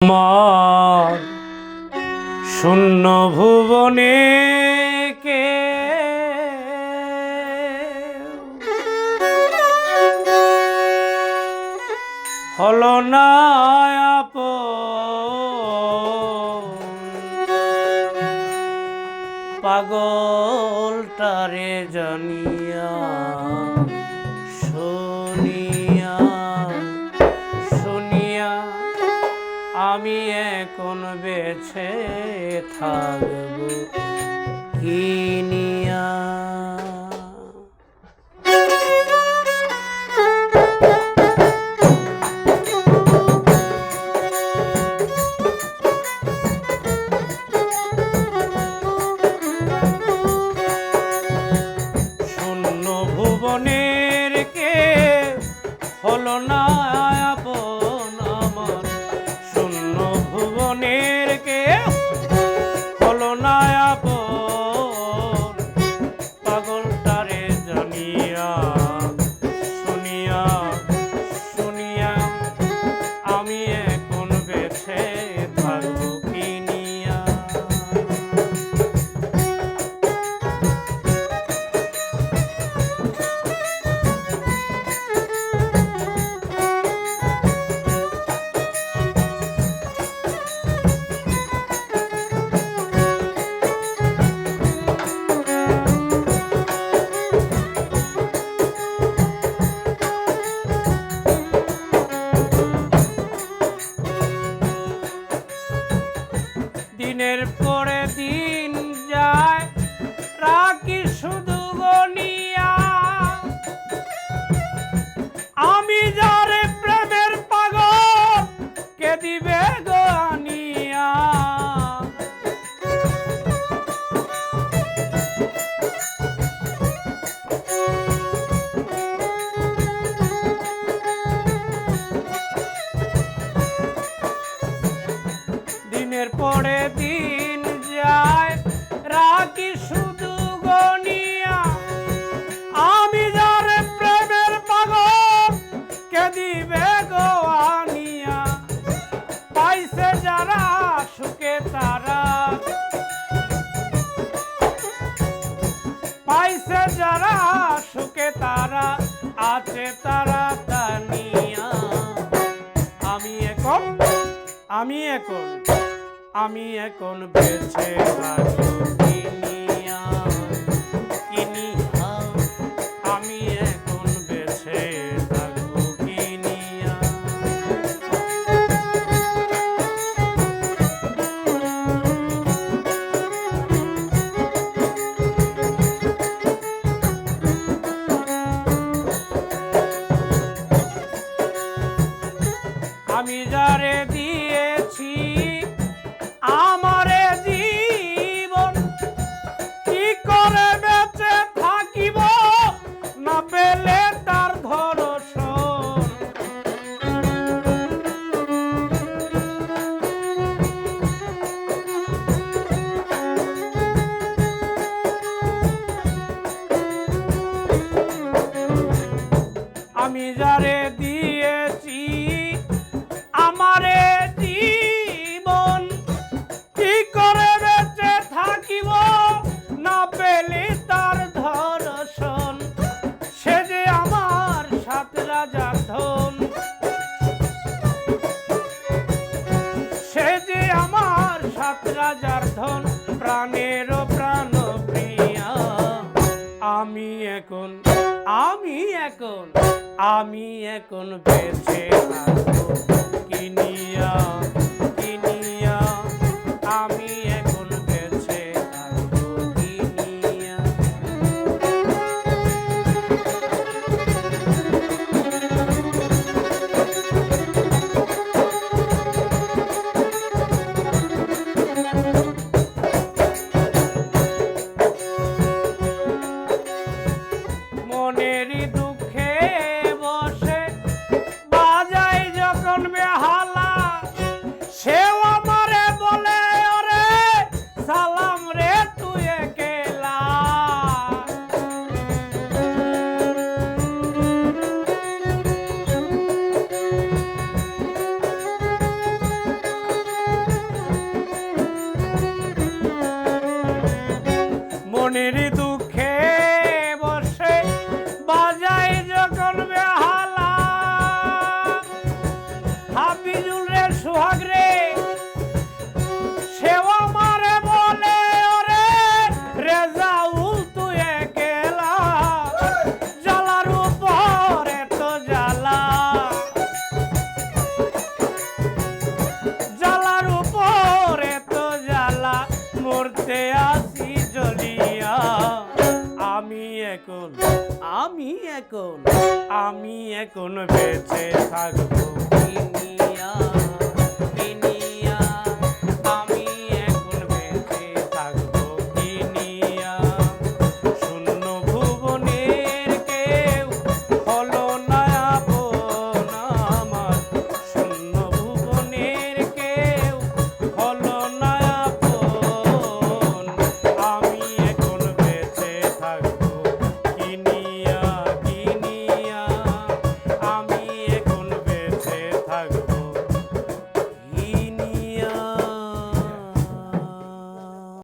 আমার শূন্য ভুবনে কে হলো না আপন, পাগলটারে জানিয়া শুনিয়া আমি এখন বেঁচে থাকব কি নিয়া। শূন্য ভুবনের কে হলো না আপন, আমার শূন্য ভুবনের কে হলো না আপন, পাগলটারে জানিয়া শুনিয়া আমি এখন বেঁচে থাকবো কি নিয়া। দিনের পরে দিন যায় রাখি শুধু গনিয়া, আমি যারে প্রেমের পাগল কে দিবে গো আনিয়া। দিনের পরে দিন যায় রাখি শুধু গনিয়া, আমি যারে প্রেমের পাগল কে দিবে গো আনিয়া। পাইছে যারা সুখে তারা, পাইছে যারা সুখে তারা আছে তারা তানিয়া। আমি এখন বেঁচে থাকবো কি নিয়া, আমি এখন বেঁচে থাকবো কি নিয়া। আমি যারে দিয়েছি আমারে জীবন, কি করে বেঁচে থাকিব না পেলে তার দর্শন। আমি যারে দিয়েছি আমারে জীবন, কি করে বেঁচে থাকিব না পেলে তার দর্শন। সে যে আমার 7 রাজার ধন, সে যে আমার 7 রাজার ধন, প্রাণেরও প্রাণ প্রিয়া। আমি এখন বেঁচে থাকবো কি নিয়া, আমি এখন বেঁচে থাকবো কি নিয়া। মনেরই দুঃখে বসে বাজাই যখন বেহালা, সোহাগ রে, সেও আমারে বলে ওরে রেজাউল তুই একলা, জ্বালার উপরে তো জ্বালা, জ্বালার উপরে তো জ্বালা, মরতে আসি জ্বলিয়া। আমি এখন আমি এখন বেঁচে থাকবো কি নিয়া।